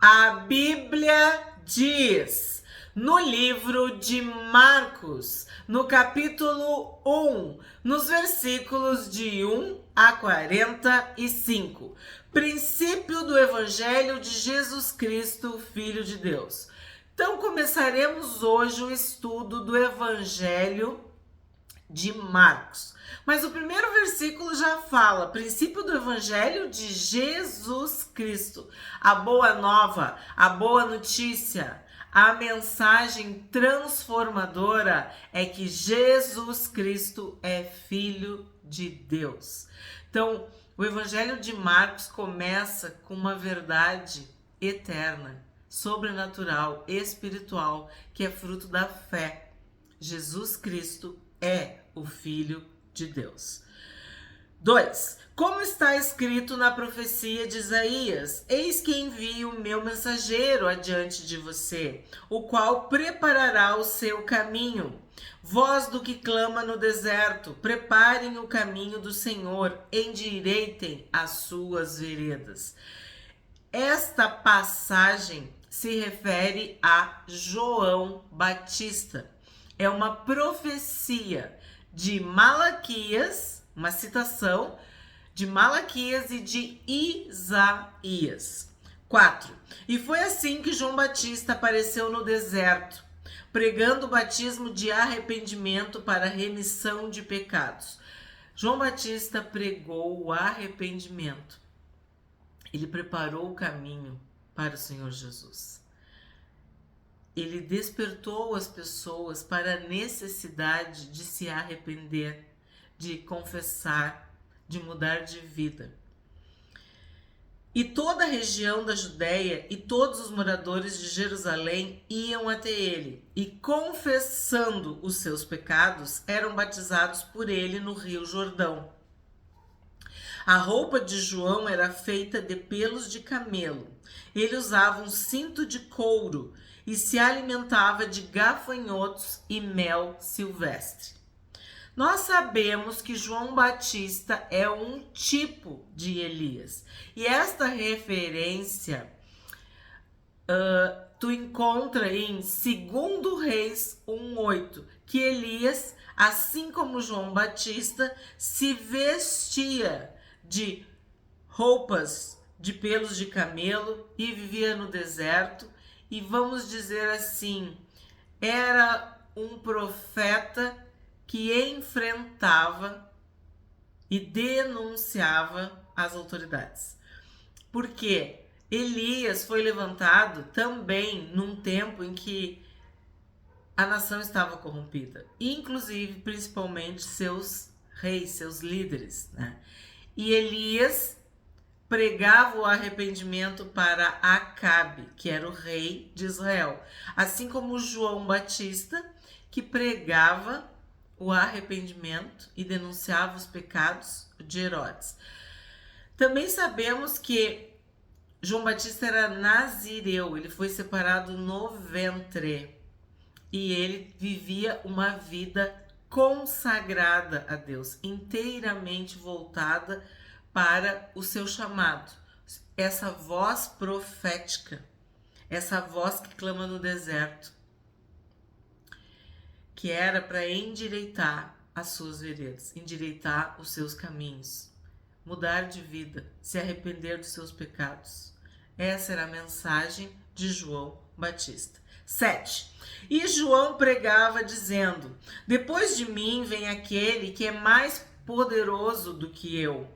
A Bíblia diz no livro de Marcos, no capítulo 1, nos versículos de 1 a 45, princípio do Evangelho de Jesus Cristo, Filho de Deus. Então, começaremos hoje o estudo do Evangelho de Marcos. Mas o primeiro versículo já fala, princípio do Evangelho de Jesus Cristo. A boa nova, a boa notícia, a mensagem transformadora é que Jesus Cristo é Filho de Deus. Então, o Evangelho de Marcos começa com uma verdade eterna, sobrenatural, espiritual, que é fruto da fé. Jesus Cristo é o Filho de Deus. 2. Como está escrito na profecia de Isaías: eis que envio o meu mensageiro adiante de você, o qual preparará o seu caminho. Voz do que clama no deserto: preparem o caminho do Senhor, endireitem as suas veredas. Esta passagem se refere a João Batista. É uma profecia de Malaquias, uma citação de Malaquias e de Isaías. 4. E foi assim que João Batista apareceu no deserto, pregando o batismo de arrependimento para remissão de pecados. João Batista pregou o arrependimento. Ele preparou o caminho para o Senhor Jesus. Ele despertou as pessoas para a necessidade de se arrepender, de confessar, de mudar de vida. E toda a região da Judéia e todos os moradores de Jerusalém iam até ele e, confessando os seus pecados, eram batizados por ele no Rio Jordão. A roupa de João era feita de pelos de camelo. Ele usava um cinto de couro e se alimentava de gafanhotos e mel silvestre. Nós sabemos que João Batista é um tipo de Elias. E esta referência tu encontra em 2 Reis 1:8, que Elias, assim como João Batista, se vestia de roupas de pelos de camelo e vivia no deserto. E vamos dizer assim, era um profeta que enfrentava e denunciava as autoridades. Porque Elias foi levantado também num tempo em que a nação estava corrompida, inclusive, principalmente, seus reis, seus líderes, né? E Elias pregava o arrependimento para Acabe, que era o rei de Israel, assim como João Batista, que pregava o arrependimento e denunciava os pecados de Herodes. Também sabemos que João Batista era nazireu, ele foi separado no ventre e ele vivia uma vida consagrada a Deus, inteiramente voltada para o seu chamado. Essa voz profética, essa voz que clama no deserto, que era para endireitar as suas veredas, endireitar os seus caminhos, mudar de vida, se arrepender dos seus pecados. Essa era a mensagem de João Batista. 7. E João pregava dizendo: depois de mim vem aquele que é mais poderoso do que eu,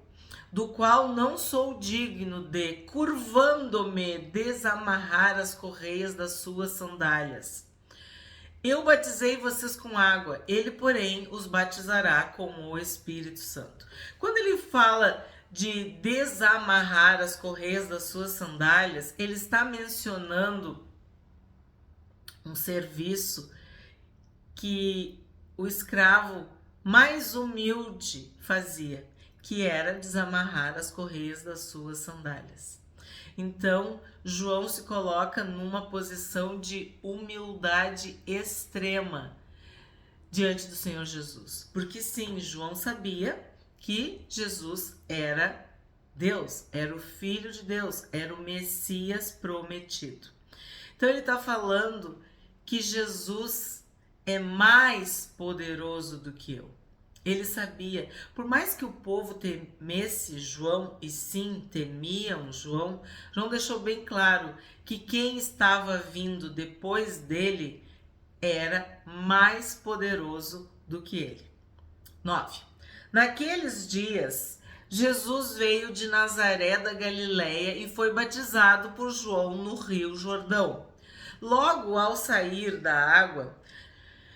do qual não sou digno de, curvando-me, desamarrar as correias das suas sandálias. Eu batizei vocês com água, ele, porém, os batizará com o Espírito Santo. Quando ele fala de desamarrar as correias das suas sandálias, ele está mencionando um serviço que o escravo mais humilde fazia, que era desamarrar as correias das suas sandálias. Então, João se coloca numa posição de humildade extrema diante do Senhor Jesus. Porque sim, João sabia que Jesus era Deus, era o Filho de Deus, era o Messias prometido. Então ele está falando que Jesus é mais poderoso do que eu. Ele sabia, por mais que o povo temesse João, e sim, temiam João, João deixou bem claro que quem estava vindo depois dele era mais poderoso do que ele. 9. Naqueles dias, Jesus veio de Nazaré da Galileia e foi batizado por João no Rio Jordão. Logo ao sair da água,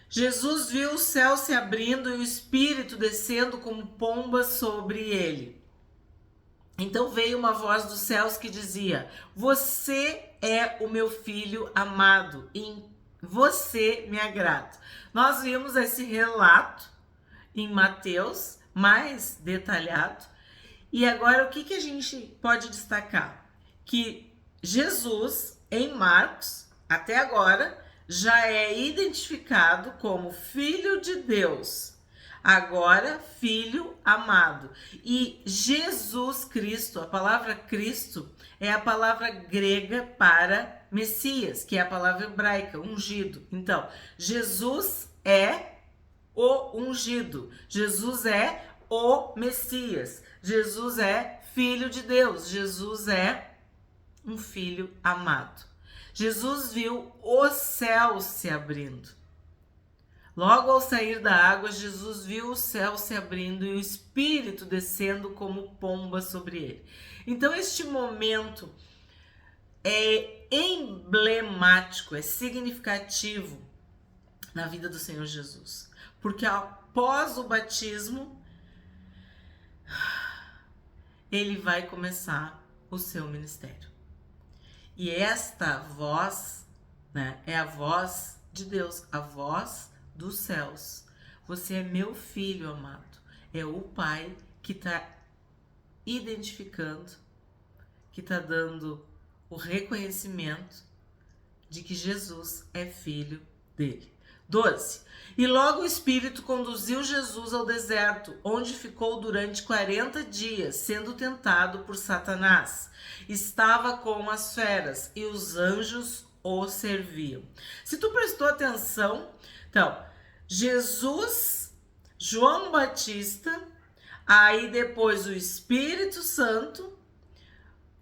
Jesus viu o céu se abrindo e o Espírito descendo como pomba sobre ele. Então veio uma voz dos céus que dizia: Você é o meu filho amado, em você me agrado. Nós vimos esse relato em Mateus, mais detalhado. E agora o que a gente pode destacar? Que Jesus, em Marcos, até agora, já é identificado como Filho de Deus. Agora, Filho amado. E Jesus Cristo, a palavra Cristo, é a palavra grega para Messias, que é a palavra hebraica, ungido. Então, Jesus é o ungido. Jesus é o Messias. Jesus é Filho de Deus. Jesus é um filho amado. Jesus viu o céu se abrindo. Logo ao sair da água, Jesus viu o céu se abrindo e o Espírito descendo como pomba sobre ele. Então este momento é emblemático, é significativo na vida do Senhor Jesus. Porque após o batismo, ele vai começar o seu ministério. E esta voz, né, é a voz de Deus, a voz dos céus. Você é meu filho amado. É o Pai que está identificando, que está dando o reconhecimento de que Jesus é filho dele. 12. E logo o Espírito conduziu Jesus ao deserto, onde ficou durante 40 dias, sendo tentado por Satanás. Estava com as feras e os anjos o serviam. Se tu prestou atenção, então, Jesus, João Batista, aí depois o Espírito Santo,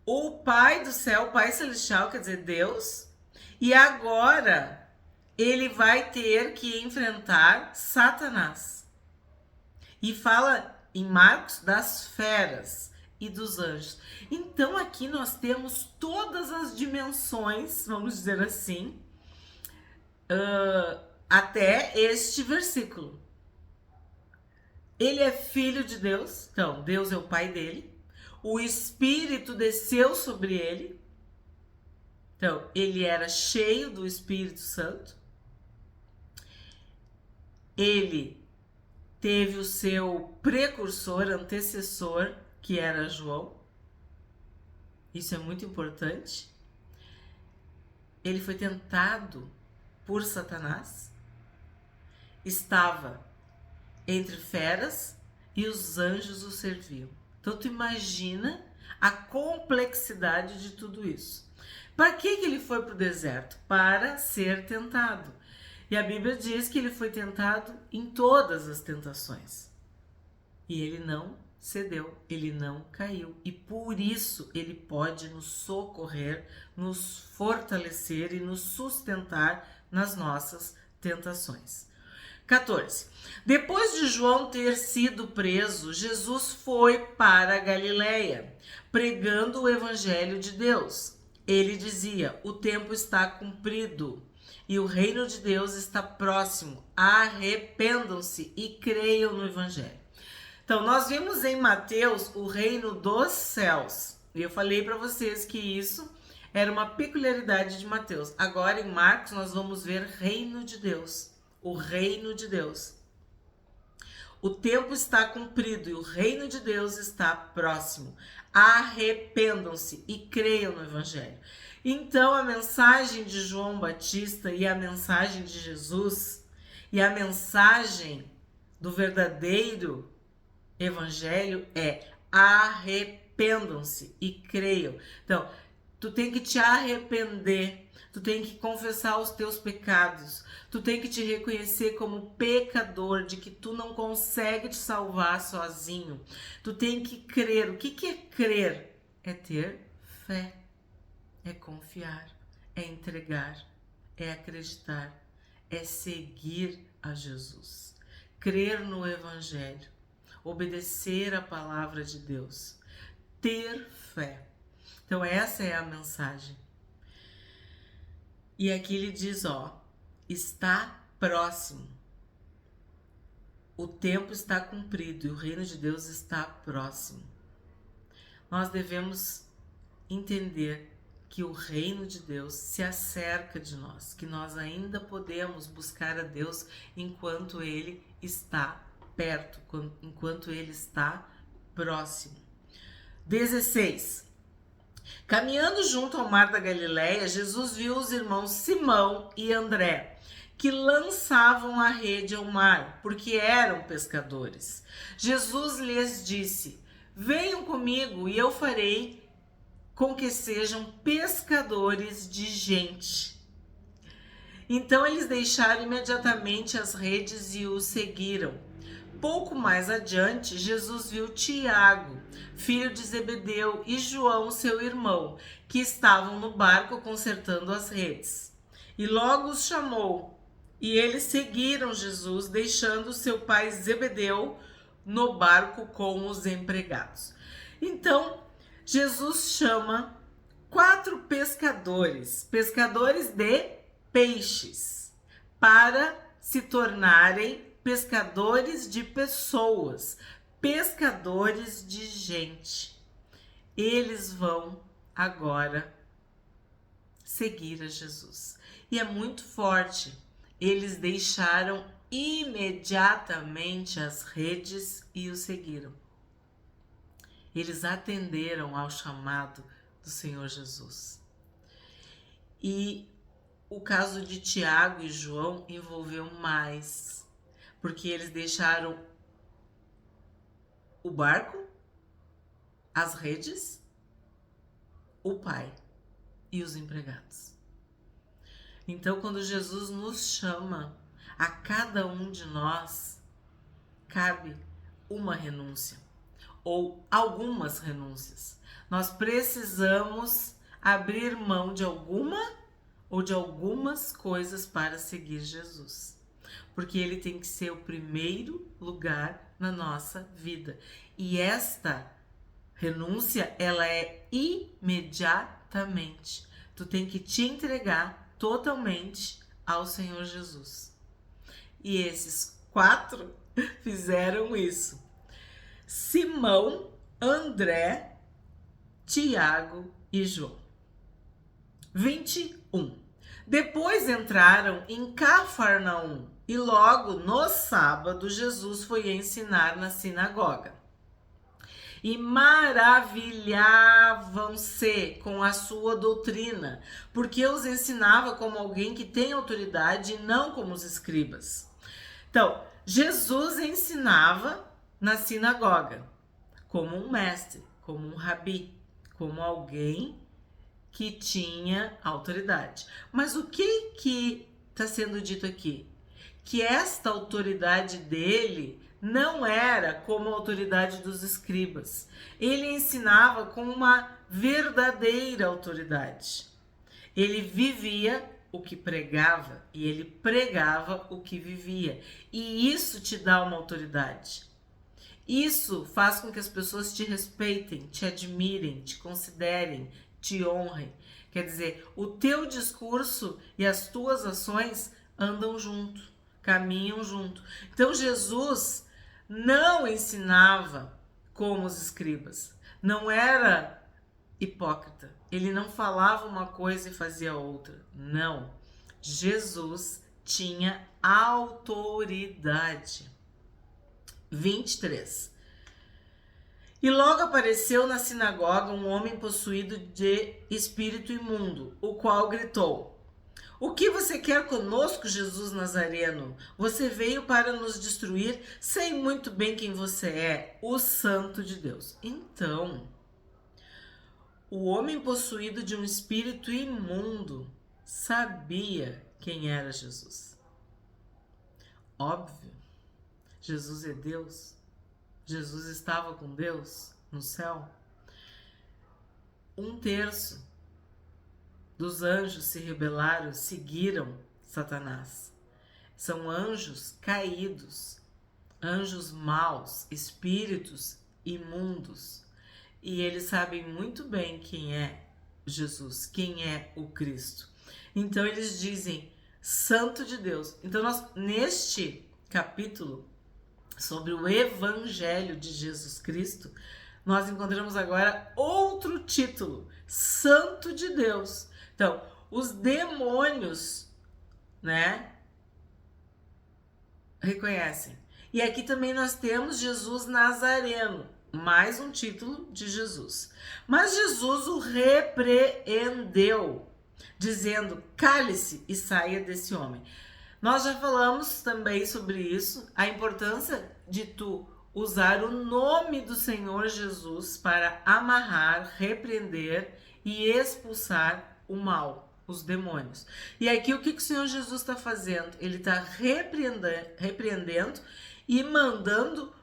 o Pai do céu, o Pai Celestial, quer dizer, Deus, e agora ele vai ter que enfrentar Satanás. E fala em Marcos das feras e dos anjos. Então aqui nós temos todas as dimensões, vamos dizer assim, até este versículo. Ele é filho de Deus, então Deus é o pai dele. O Espírito desceu sobre ele. Então, ele era cheio do Espírito Santo. Ele teve o seu precursor, antecessor, que era João. Isso é muito importante. Ele foi tentado por Satanás. Estava entre feras e os anjos o serviam. Então, tu imagina a complexidade de tudo isso. Para que ele foi para o deserto? Para ser tentado. E a Bíblia diz que ele foi tentado em todas as tentações. E ele não cedeu, ele não caiu. E por isso ele pode nos socorrer, nos fortalecer e nos sustentar nas nossas tentações. 14. Depois de João ter sido preso, Jesus foi para a Galileia, pregando o evangelho de Deus. Ele dizia: o tempo está cumprido e o reino de Deus está próximo. Arrependam-se e creiam no evangelho. Então, nós vimos em Mateus o reino dos céus. E eu falei para vocês que isso era uma peculiaridade de Mateus. Agora, em Marcos, nós vamos ver reino de Deus. O reino de Deus. O tempo está cumprido e o reino de Deus está próximo. Arrependam-se e creiam no evangelho. Então, a mensagem de João Batista e a mensagem de Jesus e a mensagem do verdadeiro evangelho é: arrependam-se. arrependam-se e creiam. Então, tu tem que te arrepender, tu tem que confessar os teus pecados, tu tem que te reconhecer como pecador, de que tu não consegue te salvar sozinho. Tu tem que crer. O que é crer? É ter fé, é confiar, é entregar, é acreditar, é seguir a Jesus. Crer no Evangelho, obedecer a palavra de Deus, ter fé. Então essa é a mensagem. E aqui ele diz, está próximo. O tempo está cumprido e o reino de Deus está próximo. Nós devemos entender que o reino de Deus se acerca de nós, que nós ainda podemos buscar a Deus enquanto Ele está perto, enquanto Ele está próximo. 16. Caminhando junto ao mar da Galileia, Jesus viu os irmãos Simão e André, que lançavam a rede ao mar, porque eram pescadores. Jesus lhes disse: venham comigo e eu farei com que sejam pescadores de gente. Então eles deixaram imediatamente as redes e o seguiram. Pouco mais adiante, Jesus viu Tiago, filho de Zebedeu, e João, seu irmão, que estavam no barco consertando as redes. E logo os chamou, e eles seguiram Jesus, deixando seu pai Zebedeu no barco com os empregados. Então, Jesus chama 4 pescadores de peixes, para se tornarem pescadores de pessoas, pescadores de gente. Eles vão agora seguir a Jesus. E é muito forte. Eles deixaram imediatamente as redes e o seguiram. Eles atenderam ao chamado do Senhor Jesus. E o caso de Tiago e João envolveu mais, porque eles deixaram o barco, as redes, o pai e os empregados. Então, quando Jesus nos chama, a cada um de nós cabe uma renúncia ou algumas renúncias. Nós precisamos abrir mão de alguma ou de algumas coisas para seguir Jesus, porque ele tem que ser o primeiro lugar na nossa vida. E esta renúncia, ela é imediatamente. Tu tem que te entregar totalmente ao Senhor Jesus. E esses 4 fizeram isso. Simão, André, Tiago e João. 21. Depois entraram em Cafarnaum e logo no sábado Jesus foi ensinar na sinagoga. E maravilhavam-se com a sua doutrina, porque os ensinava como alguém que tem autoridade e não como os escribas. Então, Jesus ensinava na sinagoga, como um mestre, como um rabi, como alguém que tinha autoridade. Mas o que está sendo dito aqui? Que esta autoridade dele não era como a autoridade dos escribas. Ele ensinava com uma verdadeira autoridade. Ele vivia o que pregava e ele pregava o que vivia. E isso te dá uma autoridade. Isso faz com que as pessoas te respeitem, te admirem, te considerem, te honrem. Quer dizer, o teu discurso e as tuas ações andam junto, caminham junto. Então Jesus não ensinava como os escribas, não era hipócrita, ele não falava uma coisa e fazia outra, não. Jesus tinha autoridade. 23. E logo apareceu na sinagoga um homem possuído de espírito imundo, o qual gritou: o que você quer conosco, Jesus Nazareno? Você veio para nos destruir? Sei muito bem quem você é, o Santo de Deus. Então, o homem possuído de um espírito imundo sabia quem era Jesus. Óbvio, Jesus é Deus. Jesus estava com Deus no céu. 1/3 dos anjos se rebelaram, seguiram Satanás. São anjos caídos, anjos maus, espíritos imundos. E eles sabem muito bem quem é Jesus, quem é o Cristo. Então eles dizem, Santo de Deus. Então neste capítulo, sobre o Evangelho de Jesus Cristo, nós encontramos agora outro título, Santo de Deus. Então, os demônios, reconhecem. E aqui também nós temos Jesus Nazareno, mais um título de Jesus. Mas Jesus o repreendeu, dizendo, cale-se e saia desse homem. Nós já falamos também sobre isso, a importância de tu usar o nome do Senhor Jesus para amarrar, repreender e expulsar o mal, os demônios. E aqui o que o Senhor Jesus está fazendo? Ele está repreendendo e mandando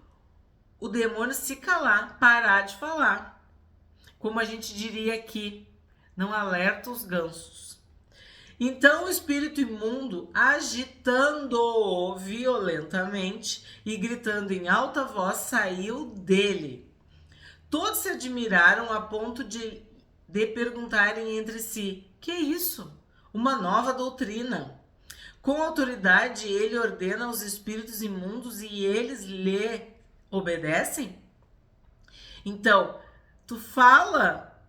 o demônio se calar, parar de falar. Como a gente diria aqui, não alerta os gansos. Então o espírito imundo, agitando-o violentamente e gritando em alta voz, saiu dele. Todos se admiraram a ponto de perguntarem entre si, que é isso? Uma nova doutrina. Com autoridade ele ordena aos espíritos imundos e eles lhe obedecem? Então, tu fala,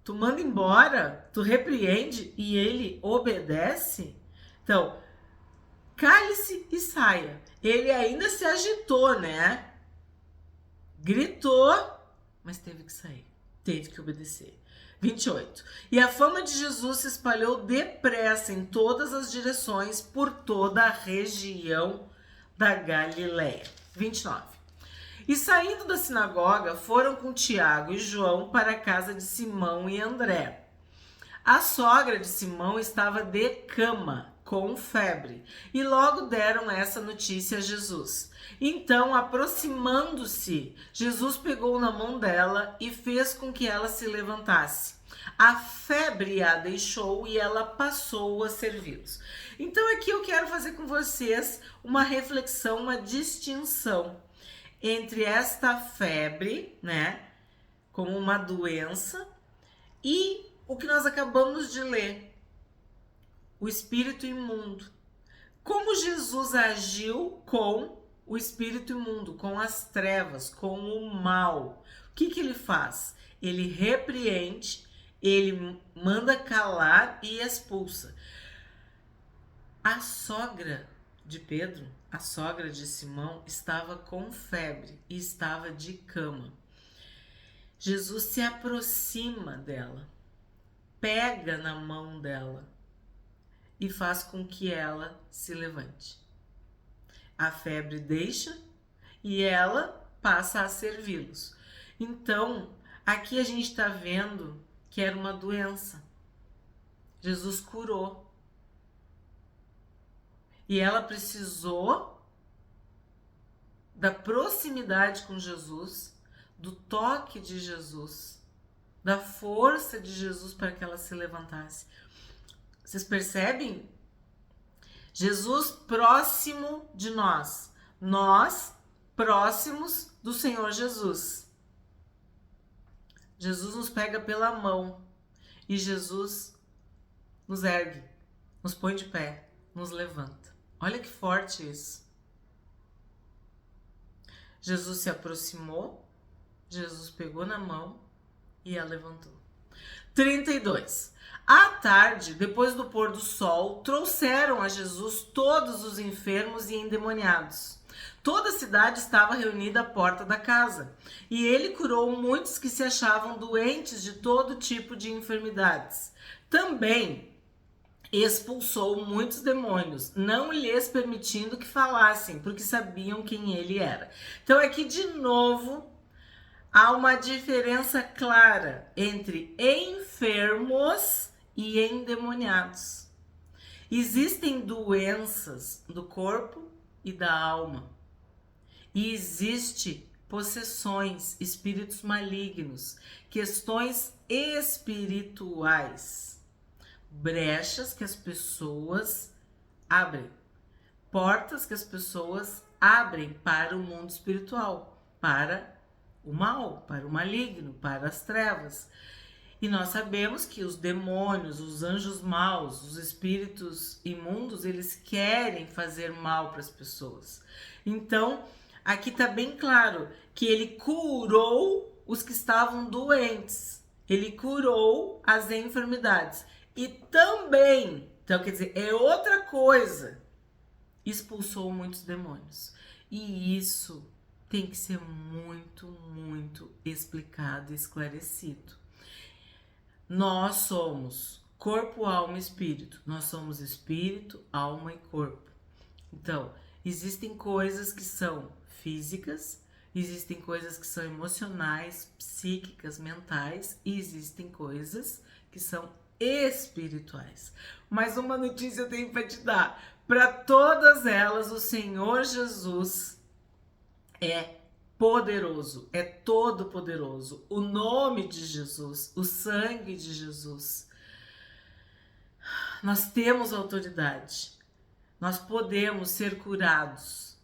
tu manda embora, tu repreende e ele obedece? Então, cale-se e saia. Ele ainda se agitou, Gritou, mas teve que sair, teve que obedecer. 28. E a fama de Jesus se espalhou depressa em todas as direções por toda a região da Galileia. 29. E saindo da sinagoga, foram com Tiago e João para a casa de Simão e André. A sogra de Simão estava de cama, com febre, e logo deram essa notícia a Jesus. Então, aproximando-se, Jesus pegou na mão dela e fez com que ela se levantasse. A febre a deixou e ela passou a servi-los. Então, aqui eu quero fazer com vocês uma reflexão, uma distinção entre esta febre, como uma doença, e o que nós acabamos de ler, o espírito imundo. Como Jesus agiu com o espírito imundo, com as trevas, com o mal. O que ele faz? Ele repreende, ele manda calar e expulsa. A sogra de Pedro, a sogra de Simão, estava com febre e estava de cama. Jesus se aproxima dela, pega na mão dela e faz com que ela se levante. A febre deixa e ela passa a servi-los. Então, aqui a gente está vendo que era uma doença. Jesus curou. E ela precisou da proximidade com Jesus, do toque de Jesus, da força de Jesus para que ela se levantasse. Vocês percebem? Jesus próximo de nós, nós próximos do Senhor Jesus. Jesus nos pega pela mão e Jesus nos ergue, nos põe de pé, nos levanta. Olha que forte isso. Jesus se aproximou, Jesus pegou na mão e a levantou. 32. À tarde, depois do pôr do sol, trouxeram a Jesus todos os enfermos e endemoniados. Toda a cidade estava reunida à porta da casa, e ele curou muitos que se achavam doentes de todo tipo de enfermidades. Também expulsou muitos demônios, não lhes permitindo que falassem, porque sabiam quem ele era. Então aqui de novo há uma diferença clara entre enfermos e endemoniados. Existem doenças do corpo e da alma. E existe possessões, espíritos malignos, questões espirituais, brechas que as pessoas abrem, portas que as pessoas abrem para o mundo espiritual, para o mal, para o maligno, para as trevas. E nós sabemos que os demônios, os anjos maus, os espíritos imundos, eles querem fazer mal para as pessoas. Então, aqui está bem claro que ele curou os que estavam doentes. Ele curou as enfermidades. E também, então quer dizer, é outra coisa, expulsou muitos demônios. E isso tem que ser muito, muito explicado e esclarecido. Nós somos corpo, alma e espírito. Nós somos espírito, alma e corpo. Então, existem coisas que são físicas, existem coisas que são emocionais, psíquicas, mentais, e existem coisas que são espirituais. Mas uma notícia eu tenho para te dar. Para todas elas, o Senhor Jesus é poderoso, é todo poderoso. O nome de Jesus, o sangue de Jesus. Nós temos autoridade. Nós podemos ser curados,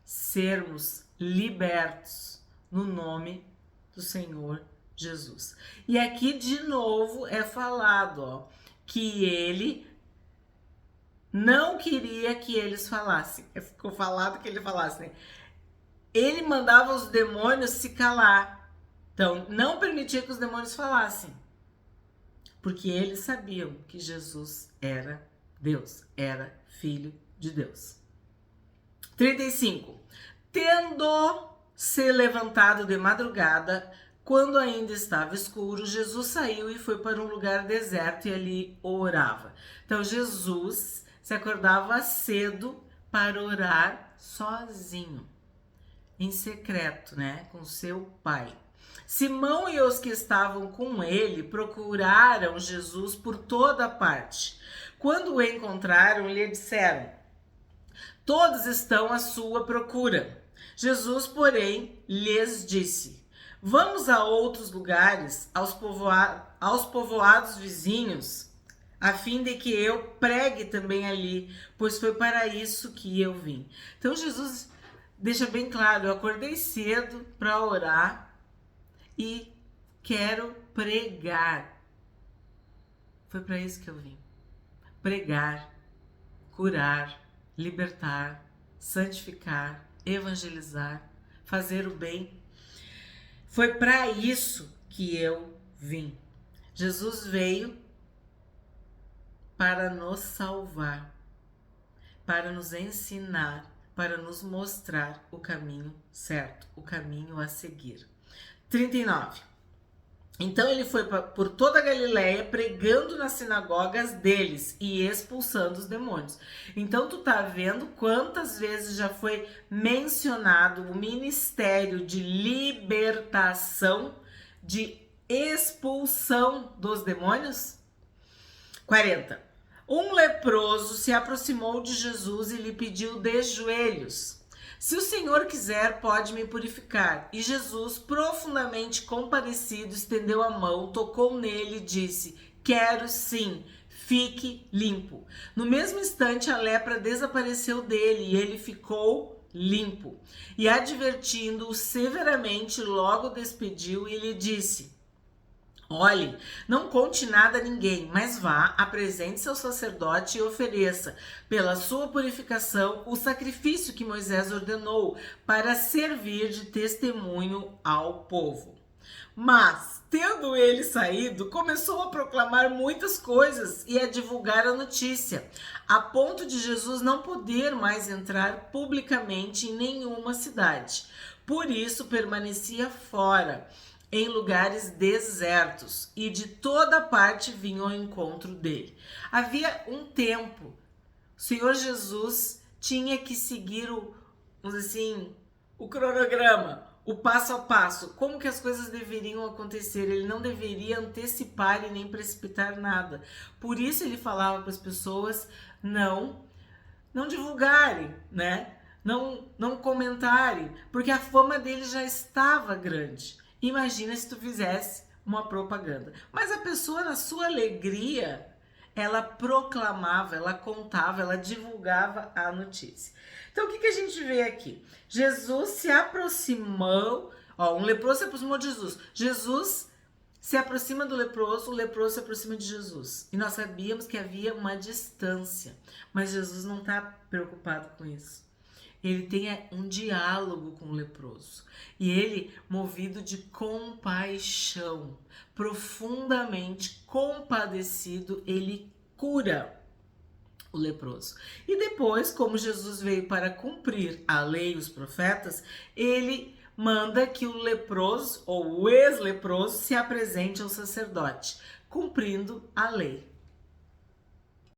sermos libertos no nome do Senhor Jesus. E aqui de novo é falado, que ele não queria que eles falassem. Ficou falado que ele falasse, né? Ele mandava os demônios se calar. Então, não permitia que os demônios falassem. Porque eles sabiam que Jesus era Deus, era Filho de Deus. 35. Tendo se levantado de madrugada, quando ainda estava escuro, Jesus saiu e foi para um lugar deserto e ali orava. Então, Jesus se acordava cedo para orar sozinho, em secreto, né, com seu pai. Simão e os que estavam com ele procuraram Jesus por toda parte. Quando o encontraram, lhe disseram: todos estão à sua procura. Jesus, porém, lhes disse: vamos a outros lugares, aos povoados vizinhos, a fim de que eu pregue também ali, pois foi para isso que eu vim. Então Jesus deixa bem claro: eu acordei cedo para orar e quero pregar. Foi para isso que eu vim. Pregar, curar, libertar, santificar, evangelizar, fazer o bem. Foi para isso que eu vim. Jesus veio para nos salvar, para nos ensinar, para nos mostrar o caminho certo, o caminho a seguir. 39. Então ele foi por toda a Galileia pregando nas sinagogas deles e expulsando os demônios. Então tu tá vendo quantas vezes já foi mencionado o ministério de libertação, de expulsão dos demônios? 40. Um leproso se aproximou de Jesus e lhe pediu de joelhos: se o Senhor quiser, pode me purificar. E Jesus, profundamente compadecido, estendeu a mão, tocou nele e disse: quero sim, fique limpo. No mesmo instante, a lepra desapareceu dele e ele ficou limpo. E advertindo-o severamente, logo despediu e lhe disse: olhe, não conte nada a ninguém, mas vá, apresente-se ao sacerdote e ofereça, pela sua purificação, o sacrifício que Moisés ordenou, para servir de testemunho ao povo. Mas, tendo ele saído, começou a proclamar muitas coisas e a divulgar a notícia, a ponto de Jesus não poder mais entrar publicamente em nenhuma cidade. Por isso, permanecia fora, em lugares desertos, e de toda parte vinham ao encontro dele. Havia um tempo, o Senhor Jesus tinha que seguir o cronograma, o passo a passo, como que as coisas deveriam acontecer. Ele não deveria antecipar e nem precipitar nada. Por isso ele falava para as pessoas não divulgarem, né? Não comentarem, porque a fama dele já estava grande. Imagina se tu fizesse uma propaganda. Mas a pessoa, na sua alegria, ela proclamava, ela contava, ela divulgava a notícia. Então, o que a gente vê aqui? Jesus se aproximou, um leproso se aproximou de Jesus. Jesus se aproxima do leproso, o leproso se aproxima de Jesus. E nós sabíamos que havia uma distância, mas Jesus não está preocupado com isso. Ele tem um diálogo com o leproso. E ele, movido de compaixão, profundamente compadecido, ele cura o leproso. E depois, como Jesus veio para cumprir a lei e os profetas, ele manda que o leproso ou o ex-leproso se apresente ao sacerdote, cumprindo a lei.